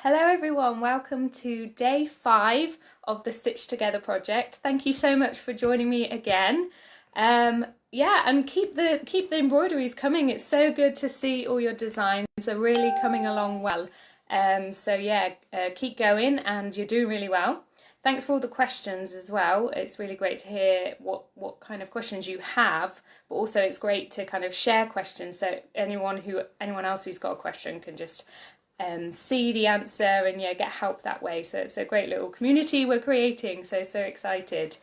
Hello everyone, welcome to day 5 of the Stitch Together project. Thank you so much for joining me again. Yeah, and keep the embroideries coming. It's so good to see all your designs. They're really coming along well. Keep going and you're doing really well. Thanks for all the questions as well. It's really great to hear what kind of questions you have, but also it's great to kind of share questions so anyone else who's got a question can just see the answer and get help that way. So it's a great little community we're creating, so excited.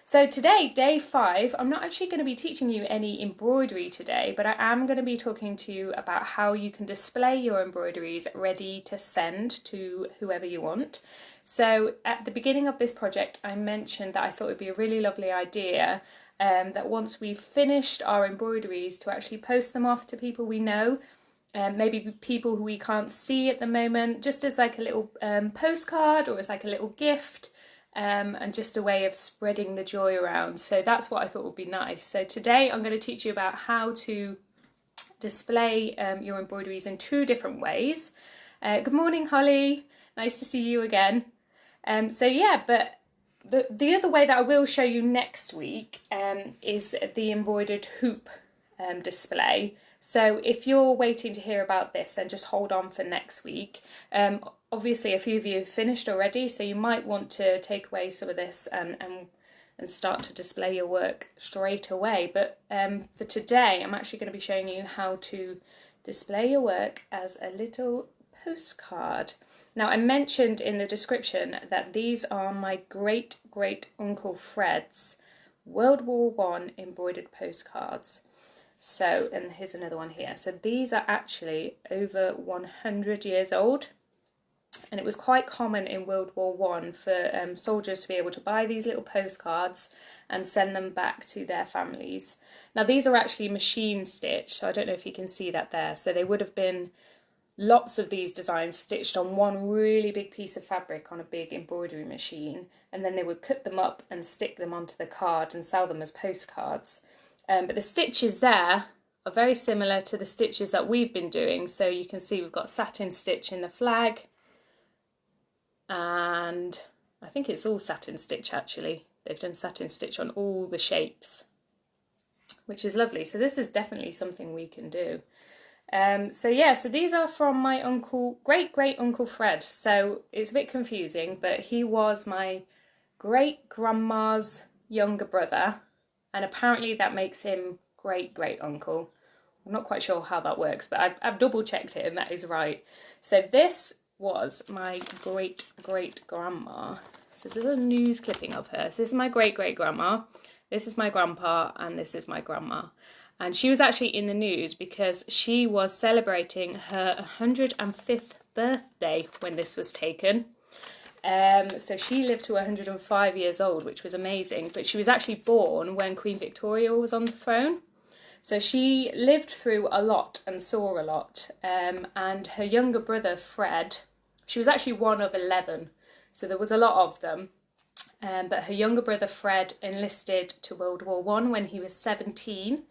So today, day 5, I'm not actually going to be teaching you any embroidery today, but I am going to be talking to you about how you can display your embroideries ready to send to whoever you want. So at the beginning of this project I mentioned that I thought it would be a really lovely idea that once we've finished our embroideries to actually post them off to people we know, maybe people who we can't see at the moment, just as like a little postcard or as like a little gift, and just a way of spreading the joy around. So that's what I thought would be nice. So today I'm going to teach you about how to display your embroideries in 2 different ways. Good morning, Holly. Nice to see you again. But the other way that I will show you next week is the embroidered hoop display. So if you're waiting to hear about this, then just hold on for next week. Obviously a few of you have finished already, so you might want to take away some of this and start to display your work straight away. But for today, I'm actually going to be showing you how to display your work as a little postcard. Now, I mentioned in the description that these are my great-great-uncle Fred's World War One embroidered postcards. So, and here's another one here. So these are actually over 100 years old, and it was quite common in World War One for soldiers to be able to buy these little postcards and send them back to their families. Now these are actually machine stitched, so I don't know if you can see that there. So they would have been lots of these designs stitched on one really big piece of fabric on a big embroidery machine, and then they would cut them up and stick them onto the card and sell them as postcards. But the stitches there are very similar to the stitches that we've been doing. So you can see we've got satin stitch in the flag, and I think it's all satin stitch actually. They've done satin stitch on all the shapes, which is lovely. So this is definitely something we can do. So these are from my great-great-uncle Fred. So it's a bit confusing, but he was my great-grandma's younger brother. And apparently that makes him great-great-uncle. I'm not quite sure how that works, but I've double-checked it and that is right. So this was my great-great-grandma. So there's a little news clipping of her. So this is my great-great-grandma, this is my grandpa, and this is my grandma. And she was actually in the news because she was celebrating her 105th birthday when this was taken. So she lived to 105 years old, which was amazing, but she was actually born when Queen Victoria was on the throne. So she lived through a lot and saw a lot, and her younger brother Fred, she was actually one of 11, so there was a lot of them, but her younger brother Fred enlisted to World War One when he was 17,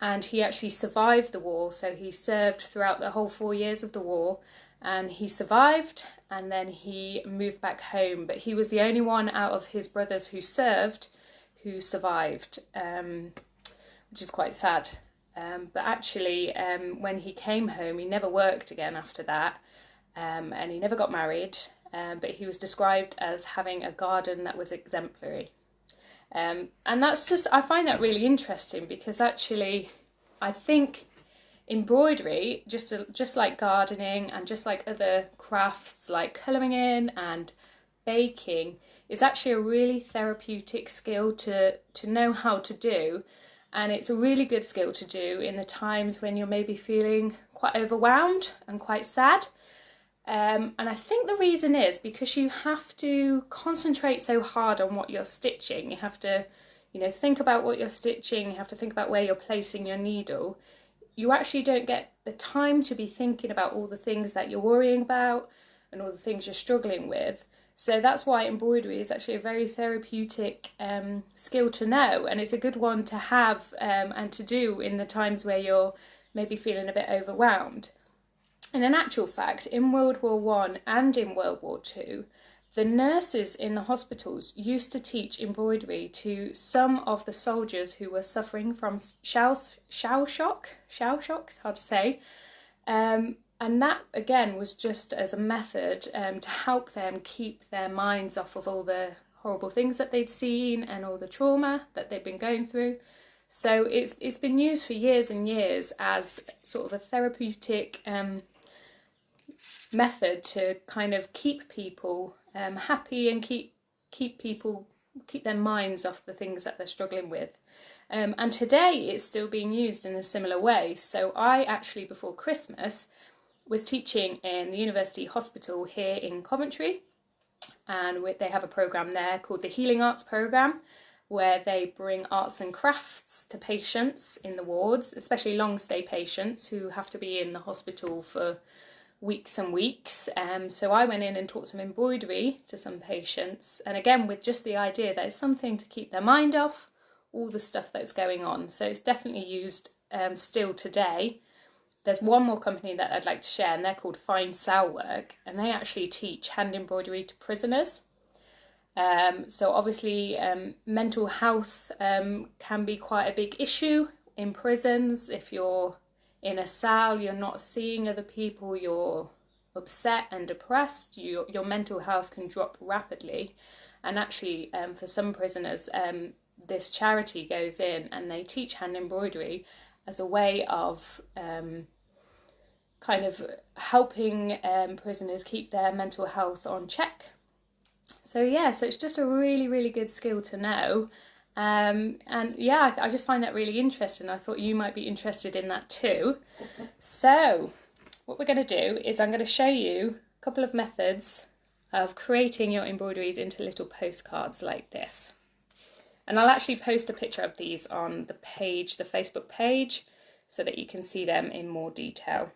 and he actually survived the war. So he served throughout the whole 4 years of the war, and he survived, and then he moved back home. But he was the only one out of his brothers who served who survived, which is quite sad. But actually, when he came home, he never worked again after that, and he never got married, but he was described as having a garden that was exemplary. And that's just, I find that really interesting because actually I think embroidery, just like gardening and just like other crafts like colouring in and baking, is actually a really therapeutic skill to know how to do, and it's a really good skill to do in the times when you're maybe feeling quite overwhelmed and quite sad. And I think the reason is because you have to concentrate so hard on what you're stitching. You have to, think about what you're stitching. You have to think about where you're placing your needle. You actually don't get the time to be thinking about all the things that you're worrying about and all the things you're struggling with. So that's why embroidery is actually a very therapeutic skill to know, and it's a good one to have and to do in the times where you're maybe feeling a bit overwhelmed. And in actual fact, in World War One and in World War Two, the nurses in the hospitals used to teach embroidery to some of the soldiers who were suffering from shell shock, it's hard to say. And that, again, was just as a method to help them keep their minds off of all the horrible things that they'd seen and all the trauma that they'd been going through. So it's been used for years and years as sort of a therapeutic method to kind of keep people happy and keep their minds off the things that they're struggling with. And today it's still being used in a similar way. So I actually, before Christmas, was teaching in the University Hospital here in Coventry, and they have a programme there called the Healing Arts Programme, where they bring arts and crafts to patients in the wards, especially long stay patients who have to be in the hospital for weeks and weeks. So I went in and taught some embroidery to some patients, and again with just the idea that it's something to keep their mind off all the stuff that's going on. So it's definitely used still today. There's one more company that I'd like to share, and they're called Fine Work, and they actually teach hand embroidery to prisoners. So obviously mental health can be quite a big issue in prisons. If you're in a cell, you're not seeing other people, you're upset and depressed, your mental health can drop rapidly. And actually for some prisoners, this charity goes in and they teach hand embroidery as a way of kind of helping prisoners keep their mental health on check. So yeah, so it's just a really, really good skill to know. And yeah, I just find that really interesting. I thought you might be interested in that too. So what we're going to do is I'm going to show you a couple of methods of creating your embroideries into little postcards like this. And I'll actually post a picture of these on the page, the Facebook page, so that you can see them in more detail.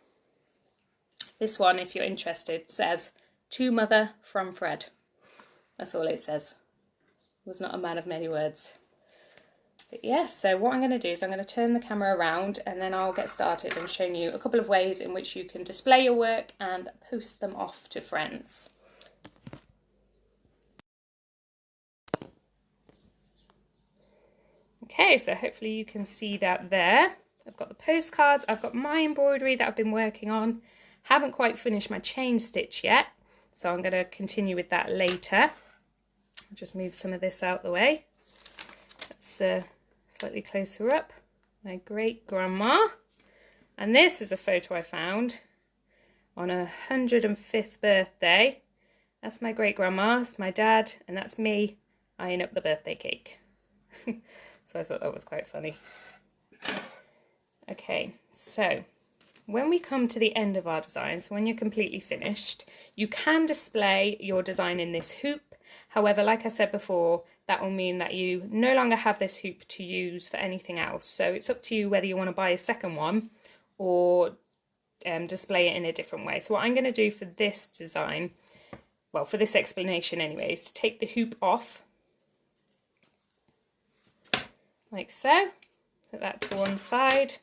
This one, if you're interested, says, "To Mother from Fred." That's all it says. I was not a man of many words. But yes, so what I'm going to do is I'm going to turn the camera around and then I'll get started and show you a couple of ways in which you can display your work and post them off to friends. Okay, so hopefully you can see that there. I've got the postcards, I've got my embroidery that I've been working on. Haven't quite finished my chain stitch yet, so I'm going to continue with that later. I'll just move some of this out the way. That's slightly closer up. My great grandma. And this is a photo I found on her 105th birthday. That's my great grandma, that's my dad, and that's me eyeing up the birthday cake. So I thought that was quite funny. Okay, so when we come to the end of our design, so when you're completely finished, you can display your design in this hoop. However, like I said before, that will mean that you no longer have this hoop to use for anything else. So it's up to you whether you want to buy a second one or display it in a different way. So what I'm going to do for this design, well, for this explanation anyway, is to take the hoop off, like so. Put that to one side.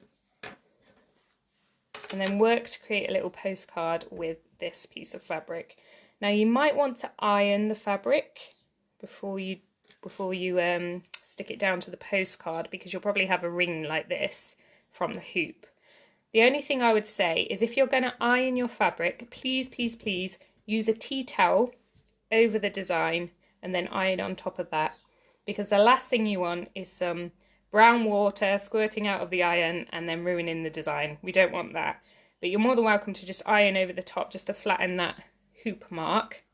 And then work to create a little postcard with this piece of fabric. Now you might want to iron the fabric before you stick it down to the postcard, because you'll probably have a ring like this from the hoop. The only thing I would say is if you're going to iron your fabric, please, please, please use a tea towel over the design and then iron on top of that, because the last thing you want is some brown water squirting out of the iron and then ruining the design. We don't want that. But you're more than welcome to just iron over the top just to flatten that hoop mark.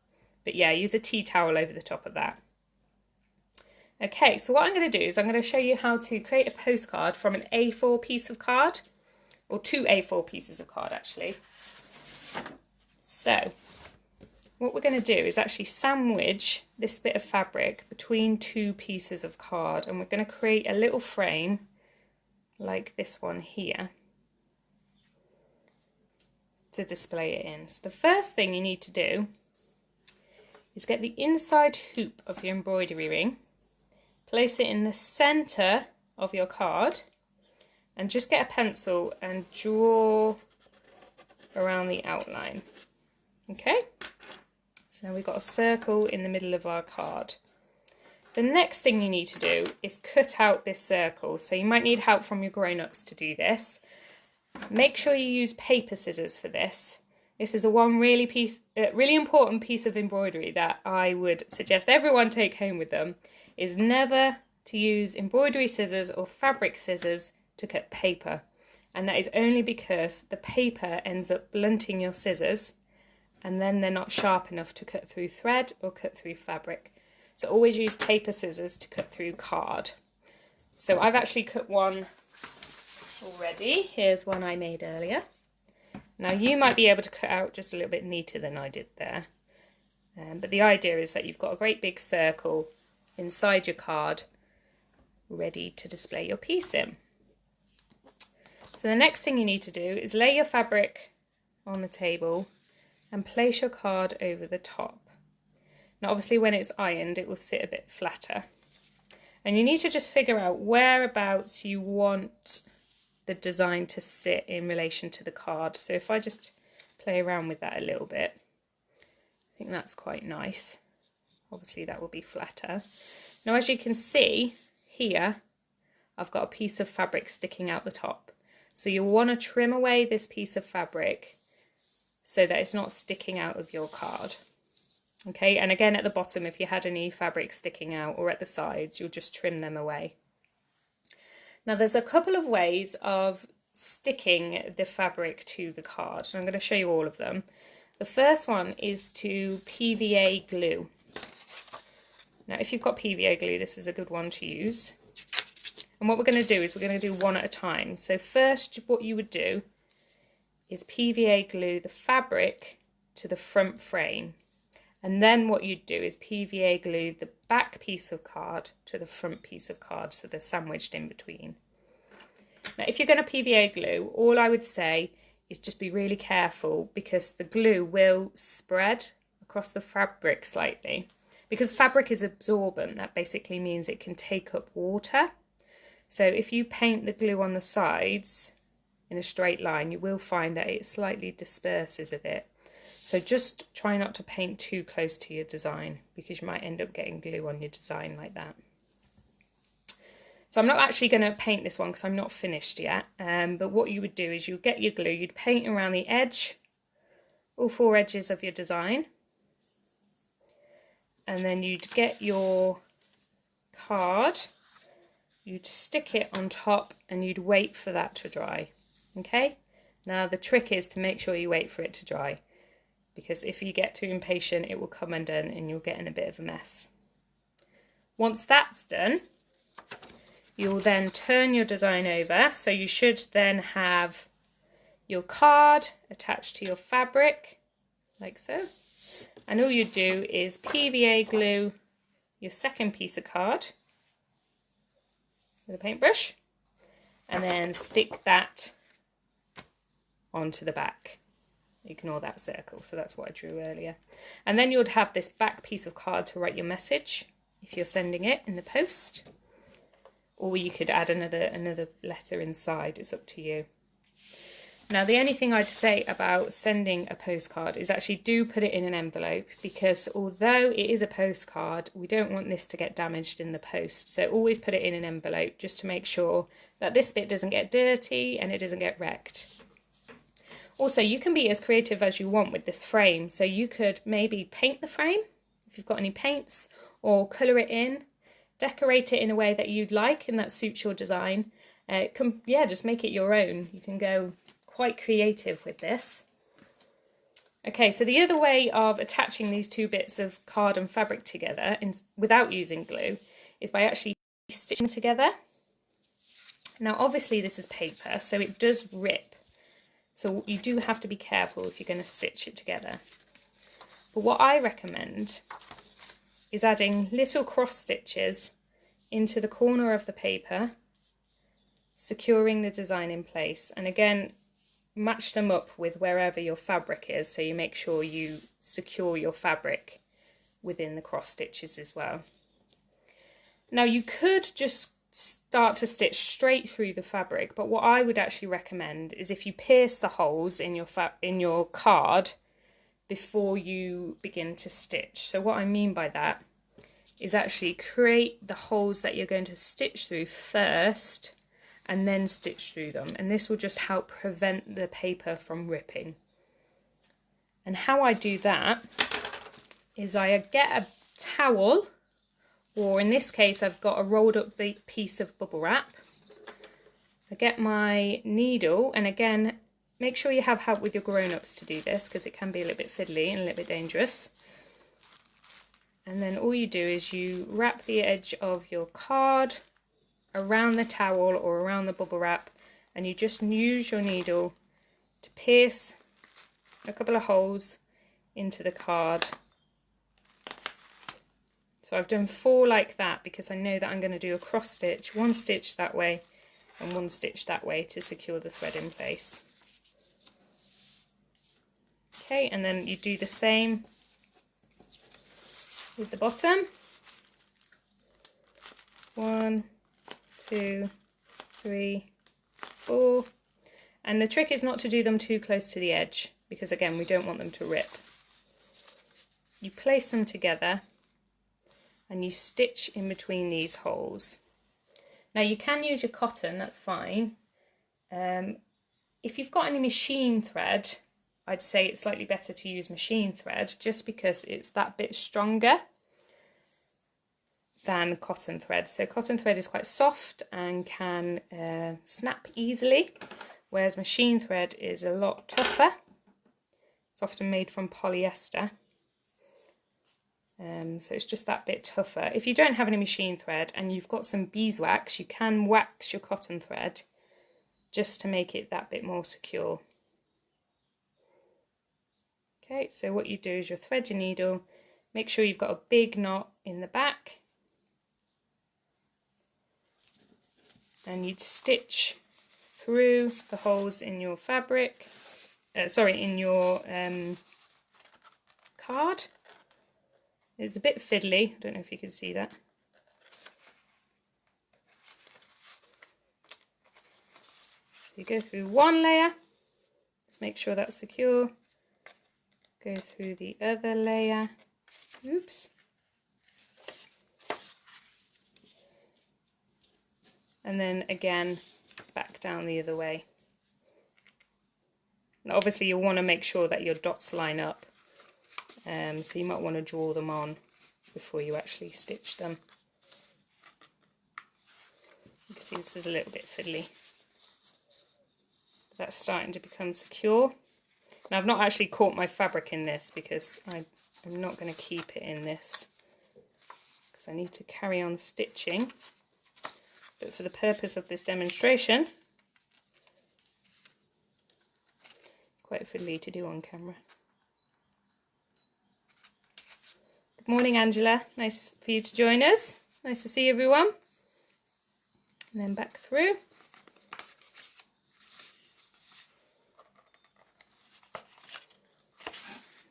But yeah, use a tea towel over the top of that. Okay, so what I'm going to do is I'm going to show you how to create a postcard from an A4 piece of card, or 2 A4 pieces of card actually. So what we're going to do is actually sandwich this bit of fabric between 2 pieces of card, and we're going to create a little frame like this one here to display it in. So the first thing you need to do is get the inside hoop of your embroidery ring, place it in the center of your card, and just get a pencil and draw around the outline. Okay, so now we've got a circle in the middle of our card. The next thing you need to do is cut out this circle. So you might need help from your grown-ups to do this. Make sure you use paper scissors for this. This is really important piece of embroidery that I would suggest everyone take home with them, is never to use embroidery scissors or fabric scissors to cut paper. And that is only because the paper ends up blunting your scissors and then they're not sharp enough to cut through thread or cut through fabric. So always use paper scissors to cut through card. So I've actually cut one already. Here's one I made earlier. Now you might be able to cut out just a little bit neater than I did there. But the idea is that you've got a great big circle inside your card ready to display your piece in. So the next thing you need to do is lay your fabric on the table and place your card over the top. Now obviously when it's ironed it will sit a bit flatter. And you need to just figure out whereabouts you want the design to sit in relation to the card. So if I just play around with that a little bit, I think that's quite nice. Obviously that will be flatter. Now as you can see here, I've got a piece of fabric sticking out the top. So you'll want to trim away this piece of fabric so that it's not sticking out of your card. Okay, and again at the bottom, if you had any fabric sticking out or at the sides, you'll just trim them away. Now there's a couple of ways of sticking the fabric to the card, and I'm going to show you all of them. The first one is to PVA glue. Now if you've got PVA glue, this is a good one to use. And what we're going to do is we're going to do one at a time. So first what you would do is PVA glue the fabric to the front frame. And then what you'd do is PVA glue the back piece of card to the front piece of card, so they're sandwiched in between. Now if you're going to PVA glue, all I would say is just be really careful, because the glue will spread across the fabric slightly. Because fabric is absorbent, that basically means it can take up water. So if you paint the glue on the sides in a straight line, you will find that it slightly disperses a bit. So just try not to paint too close to your design, because you might end up getting glue on your design like that. So I'm not actually going to paint this one because I'm not finished yet. But what you would do is you'd get your glue, you'd paint around the edge, all four edges of your design. And then you'd get your card, you'd stick it on top and you'd wait for that to dry. Okay? Now the trick is to make sure you wait for it to dry, because if you get too impatient it will come undone and you'll get in a bit of a mess. Once that's done, you'll then turn your design over, so you should then have your card attached to your fabric, like so. And all you do is PVA glue your second piece of card with a paintbrush, and then stick that onto the back. Ignore that circle, so that's what I drew earlier. And then you'd have this back piece of card to write your message if you're sending it in the post, or you could add another letter inside. It's up to you. Now the only thing I'd say about sending a postcard is actually do put it in an envelope, because although it is a postcard, we don't want this to get damaged in the post. So always put it in an envelope just to make sure that this bit doesn't get dirty and it doesn't get wrecked. Also, you can be as creative as you want with this frame. So you could maybe paint the frame if you've got any paints, or colour it in, decorate it in a way that you'd like and that suits your design. Just make it your own. You can go quite creative with this. Okay, so the other way of attaching these two bits of card and fabric together without using glue is by actually stitching them together. Now obviously this is paper, so it does rip. So you do have to be careful if you're going to stitch it together. But what I recommend is adding little cross stitches into the corner of the paper, securing the design in place. And again, match them up with wherever your fabric is, so you make sure you secure your fabric within the cross stitches as well. Now you could just start to stitch straight through the fabric, but what I would actually recommend is if you pierce the holes in your card before you begin to stitch. So what I mean by that is actually create the holes that you're going to stitch through first and then stitch through them, and this will just help prevent the paper from ripping. And how I do that is I get a towel, or in this case I've got a rolled up piece of bubble wrap. I get my needle, and again, make sure you have help with your grown-ups to do this because it can be a little bit fiddly and a little bit dangerous. And then all you do is you wrap the edge of your card around the towel or around the bubble wrap, and you just use your needle to pierce a couple of holes into the card. So I've done 4 like that because I know that I'm going to do a cross stitch, 1 stitch that way and 1 stitch that way to secure the thread in place. Okay, and then you do the same with the bottom. 1, 2, 3, 4. And the trick is not to do them too close to the edge because again we don't want them to rip. You place them together and you stitch in between these holes. Now you can use your cotton, that's fine. If you've got any machine thread, I'd say it's slightly better to use machine thread just because it's that bit stronger than cotton thread. So cotton thread is quite soft and can snap easily, whereas machine thread is a lot tougher. It's often made from polyester. So it's just that bit tougher. If you don't have any machine thread and you've got some beeswax, you can wax your cotton thread just to make it that bit more secure. Okay, so what you do is you thread your needle, make sure you've got a big knot in the back, and you'd stitch through the holes in your fabric, in your card. It's a bit fiddly, I don't know if you can see that. So you go through 1 layer, just make sure that's secure. Go through the other layer, oops. And then again, back down the other way. Now obviously you'll want to make sure that your dots line up. So you might want to draw them on before you actually stitch them. You can see this is a little bit fiddly. That's starting to become secure. Now I've not actually caught my fabric in this because I'm not going to keep it in this because I need to carry on stitching. But for the purpose of this demonstration, it's quite fiddly to do on camera. Morning Angela, nice for you to join us. Nice to see everyone. And then back through.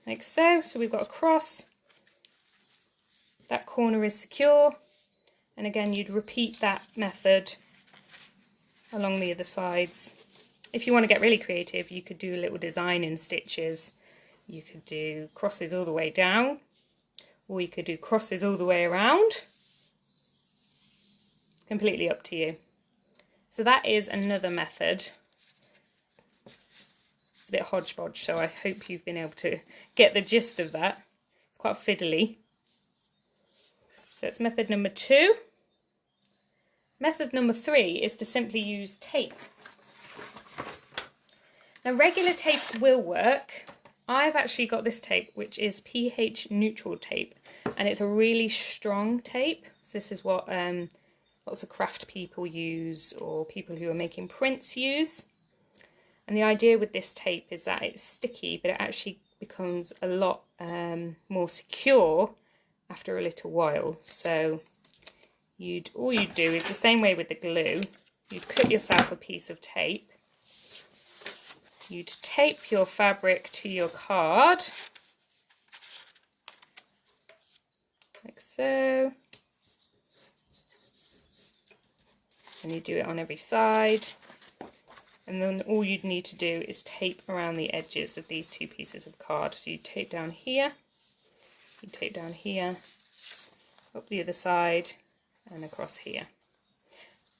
Like so. So we've got a cross. That corner is secure. And again you'd repeat that method along the other sides. If you want to get really creative, you could do a little design in stitches. You could do crosses all the way down. Or you could do crosses all the way around. Completely up to you. So that is another method. It's a bit hodgepodge, so I hope you've been able to get the gist of that. It's quite fiddly. So it's method number 2. Method number 3 is to simply use tape. Now regular tape will work. I've actually got this tape, which is pH neutral tape, and it's a really strong tape. So this is what lots of craft people use, or people who are making prints use. And the idea with this tape is that it's sticky, but it actually becomes a lot more secure after a little while. So all you'd do is the same way with the glue. You'd cut yourself a piece of tape. You'd tape your fabric to your card, like so. and you do it on every side. And then all you'd need to do is tape around the edges of these 2 pieces of card. So you tape down here, you tape down here, up the other side, and across here.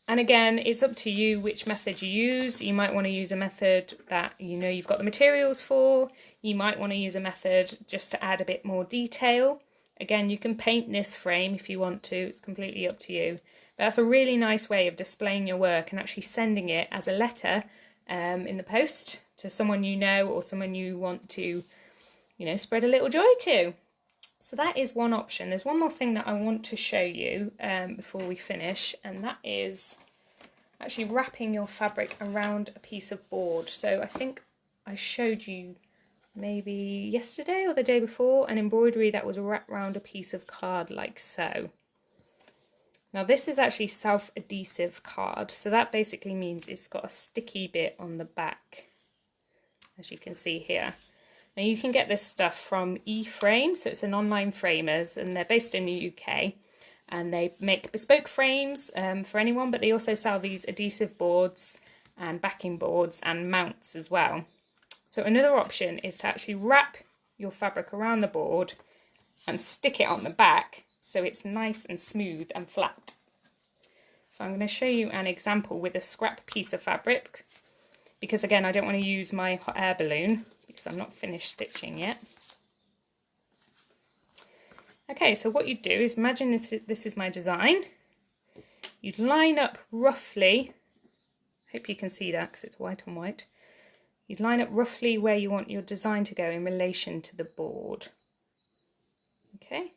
And again, it's up to you which method you use. You might want to use a method that you know you've got the materials for. You might want to use a method just to add a bit more detail. Again, you can paint this frame if you want to. It's completely up to you. But that's a really nice way of displaying your work and actually sending it as a letter in the post to someone you know or someone you want to, you know, spread a little joy to. So that is one option. There's one more thing that I want to show you before we finish, and that is actually wrapping your fabric around a piece of board. So I think I showed you maybe yesterday or the day before an embroidery that was wrapped around a piece of card like so. Now this is actually self-adhesive card, so that basically means it's got a sticky bit on the back, as you can see here. Now you can get this stuff from eFrame, so it's an online framers, and they're based in the UK, and they make bespoke frames for anyone, but they also sell these adhesive boards and backing boards and mounts as well. So another option is to actually wrap your fabric around the board and stick it on the back so it's nice and smooth and flat. So I'm going to show you an example with a scrap piece of fabric, because again I don't want to use my hot air balloon because I'm not finished stitching yet. Okay, so what you do is imagine if this is my design. You'd line up roughly, hope you can see that because it's white on white. You'd line up roughly where you want your design to go in relation to the board. Okay,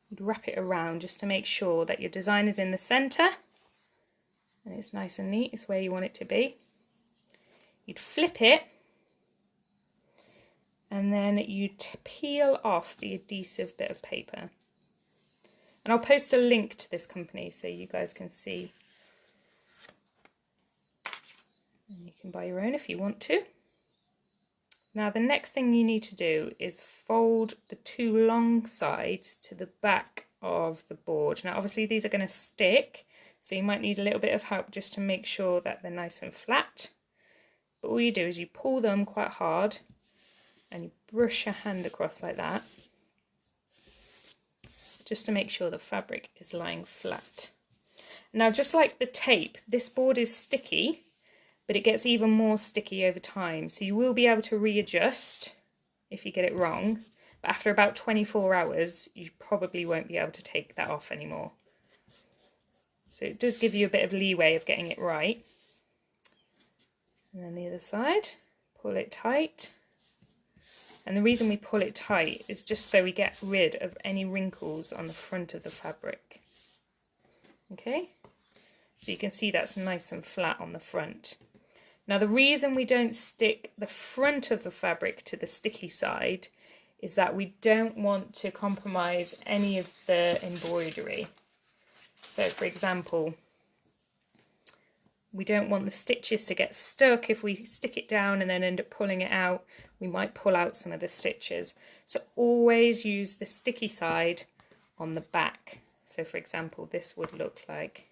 you'd wrap it around just to make sure that your design is in the centre and it's nice and neat, it's where you want it to be. You'd flip it and then you'd peel off the adhesive bit of paper. And I'll post a link to this company so you guys can see. And you can buy your own if you want to. Now the next thing you need to do is fold the 2 long sides to the back of the board. Now obviously these are going to stick, so you might need a little bit of help just to make sure that they're nice and flat. But all you do is you pull them quite hard and you brush your hand across like that, just to make sure the fabric is lying flat. Now just like the tape, this board is sticky, but it gets even more sticky over time, so you will be able to readjust if you get it wrong, but after about 24 hours you probably won't be able to take that off anymore. So it does give you a bit of leeway of getting it right. And then the other side, pull it tight. And the reason we pull it tight is just so we get rid of any wrinkles on the front of the fabric. Okay, so you can see that's nice and flat on the front. Now the reason we don't stick the front of the fabric to the sticky side is that we don't want to compromise any of the embroidery. So for example, we don't want the stitches to get stuck. If we stick it down and then end up pulling it out, we might pull out some of the stitches. So always use the sticky side on the back. So for example, this would look like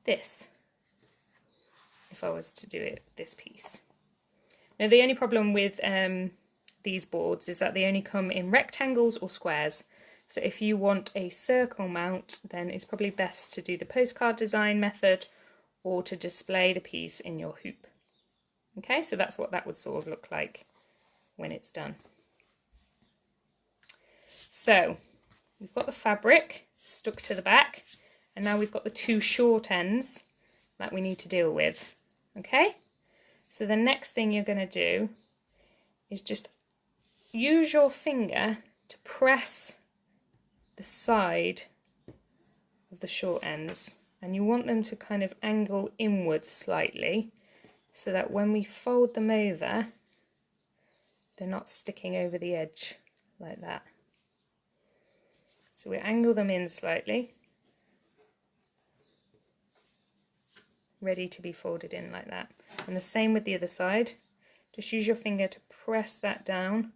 this if I was to do it this piece. Now the only problem with these boards is that they only come in rectangles or squares. So if you want a circle mount, then it's probably best to do the postcard design method or to display the piece in your hoop. Okay, so that's what that would sort of look like when it's done. So we've got the fabric stuck to the back, and now we've got the 2 short ends that we need to deal with. Okay, so the next thing you're going to do is just use your finger to press the side of the short ends, and you want them to kind of angle inwards slightly so that when we fold them over, they're not sticking over the edge like that. So we angle them in slightly, ready to be folded in like that. And the same with the other side. Just use your finger to press that down.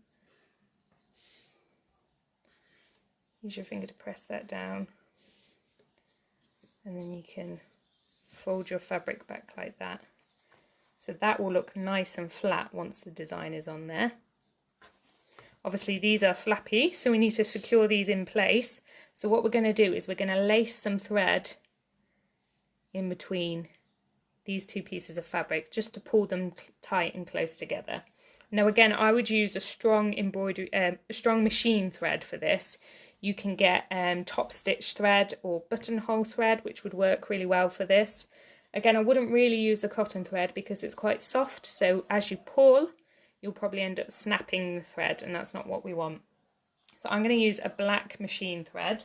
Use your finger to press that down. And then you can fold your fabric back like that. So that will look nice and flat once the design is on there. Obviously these are flappy, so we need to secure these in place. So what we're going to do is we're going to lace some thread in between these two pieces of fabric just to pull them tight and close together. Now again, I would use a strong embroidery, strong machine thread for this. You can get top stitch thread or buttonhole thread, which would work really well for this. Again, I wouldn't really use the cotton thread because it's quite soft, so as you pull, you'll probably end up snapping the thread, and that's not what we want. So I'm going to use a black machine thread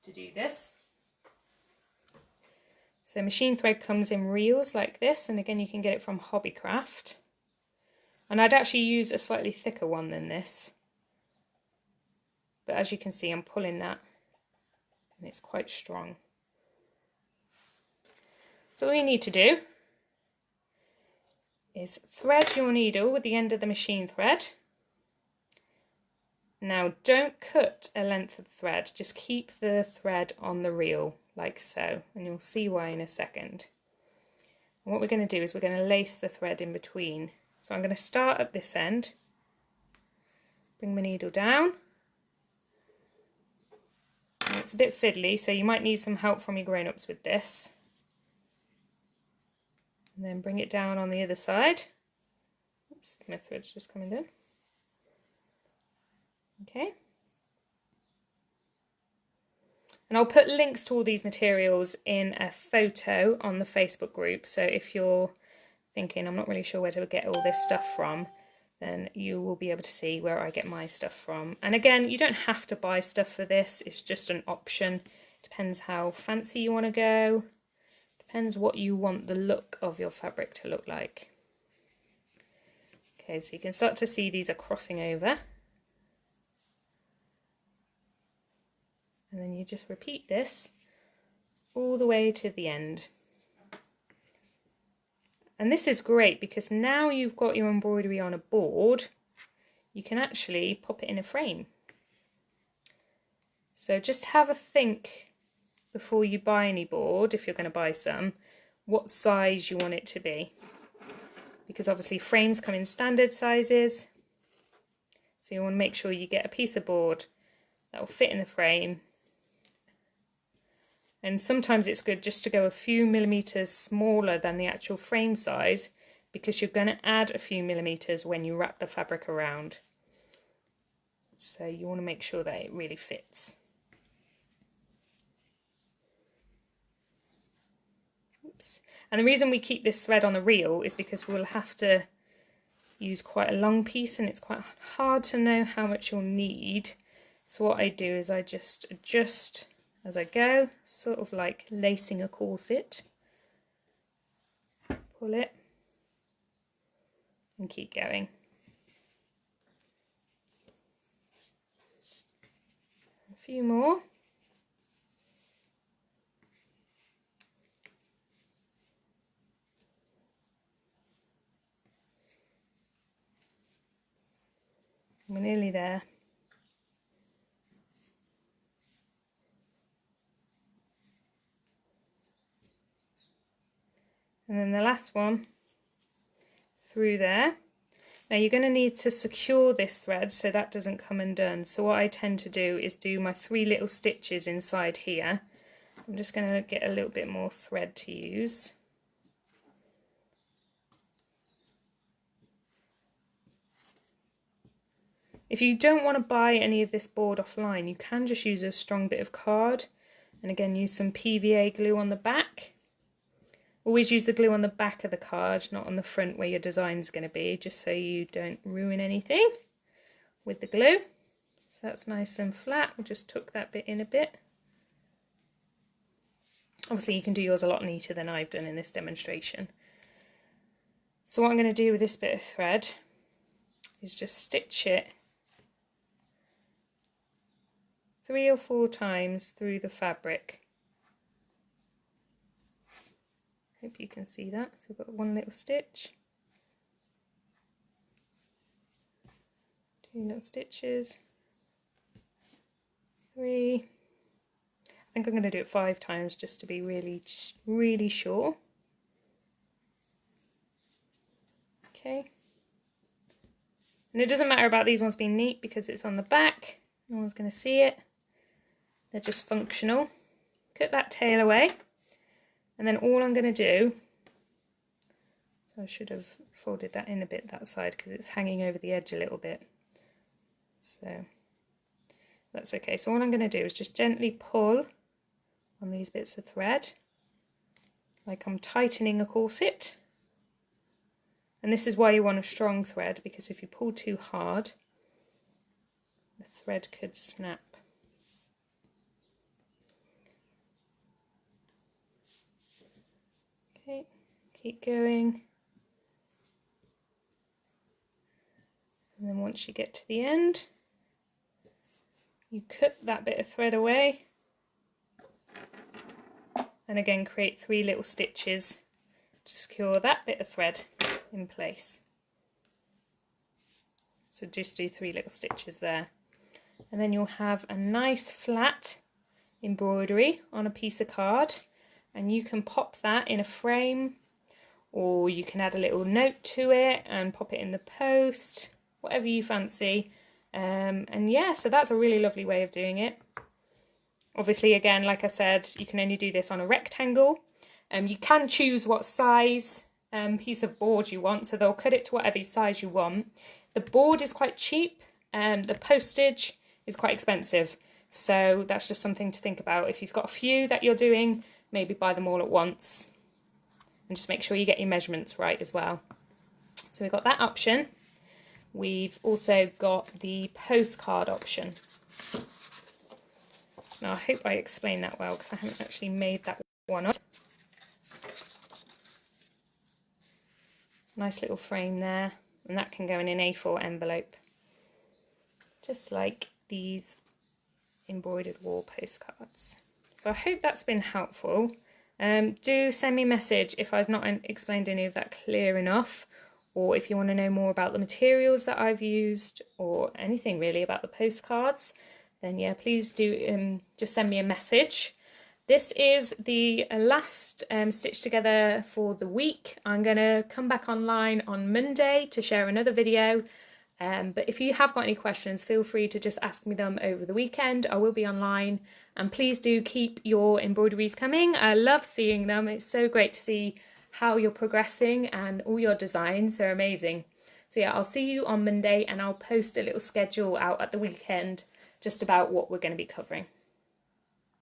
to do this. So machine thread comes in reels like this, and again you can get it from Hobbycraft. And I'd actually use a slightly thicker one than this. But as you can see, I'm pulling that and it's quite strong. So all you need to do is thread your needle with the end of the machine thread. Now don't cut a length of thread, just keep the thread on the reel like so, and you'll see why in a second. And what we're going to do is we're going to lace the thread in between. So I'm going to start at this end, bring my needle down. And it's a bit fiddly, so you might need some help from your grown-ups with this. And then bring it down on the other side. Oops, my thread's just coming in. Okay. And I'll put links to all these materials in a photo on the Facebook group. So if you're thinking, I'm not really sure where to get all this stuff from, then you will be able to see where I get my stuff from. And again, you don't have to buy stuff for this. It's just an option. Depends how fancy you want to go. Depends what you want the look of your fabric to look like. Okay, so you can start to see these are crossing over. And then you just repeat this all the way to the end. And this is great because now you've got your embroidery on a board, you can actually pop it in a frame. So just have a think before you buy any board, if you're going to buy some, what size you want it to be. Because obviously frames come in standard sizes, so you want to make sure you get a piece of board that will fit in the frame. And sometimes it's good just to go a few millimeters smaller than the actual frame size, because you're going to add a few millimeters when you wrap the fabric around. So you want to make sure that it really fits. Oops. And the reason we keep this thread on the reel is because we'll have to use quite a long piece, and it's quite hard to know how much you'll need. So what I do is I just adjust as I go, sort of like lacing a corset. Pull it and keep going. A few more. We're nearly there. And then the last one through there. Now you're going to need to secure this thread so that doesn't come undone. So what I tend to do is do my 3 little stitches inside here. I'm just going to get a little bit more thread to use. If you don't want to buy any of this board offline, you can just use a strong bit of card, and again use some PVA glue on the back. Always use the glue on the back of the card, not on the front where your design's going to be, just so you don't ruin anything with the glue. So that's nice and flat. We'll just tuck that bit in a bit. Obviously you can do yours a lot neater than I've done in this demonstration. So what I'm going to do with this bit of thread is just stitch it 3 or 4 times through the fabric. Hope you can see that. So we've got 1 little stitch, 2 little stitches, 3. think I'm going to do it 5 times just to be really sure. Okay. And it doesn't matter about these ones being neat because it's on the back. No one's going to see it. They're just functional. Cut that tail away. And then all I'm going to do, so I should have folded that in a bit that side because it's hanging over the edge a little bit. So that's okay. So all I'm going to do is just gently pull on these bits of thread like I'm tightening a corset. And this is why you want a strong thread, because if you pull too hard, the thread could snap. Okay, keep going. And then once you get to the end, you cut that bit of thread away. And again, create 3 little stitches to secure that bit of thread in place. So just do 3 little stitches there. And then you'll have a nice flat embroidery on a piece of card. And you can pop that in a frame, or you can add a little note to it and pop it in the post, whatever you fancy. And yeah, so that's a really lovely way of doing it. Obviously, again, like I said, you can only do this on a rectangle. You can choose what size piece of board you want, so they'll cut it to whatever size you want. The board is quite cheap, the postage is quite expensive, so that's just something to think about. If you've got a few that you're doing, maybe buy them all at once, and just make sure you get your measurements right as well. So we've got that option. We've also got the postcard option. Now I hope I explained that well, because I haven't actually made that one up. Nice little frame there, and that can go in an A4 envelope, just like these embroidered wall postcards. So I hope that's been helpful. Do send me a message if I've not explained any of that clear enough, or if you want to know more about the materials that I've used, or anything really about the postcards, then yeah, please do just send me a message. This is the last stitch together for the week. I'm going to come back online on Monday to share another video. But if you have got any questions, feel free to just ask me them over the weekend. I will be online, and please do keep your embroideries coming. I love seeing them. It's so great to see how you're progressing and all your designs. They're amazing. So yeah, I'll see you on Monday, and I'll post a little schedule out at the weekend just about what we're going to be covering.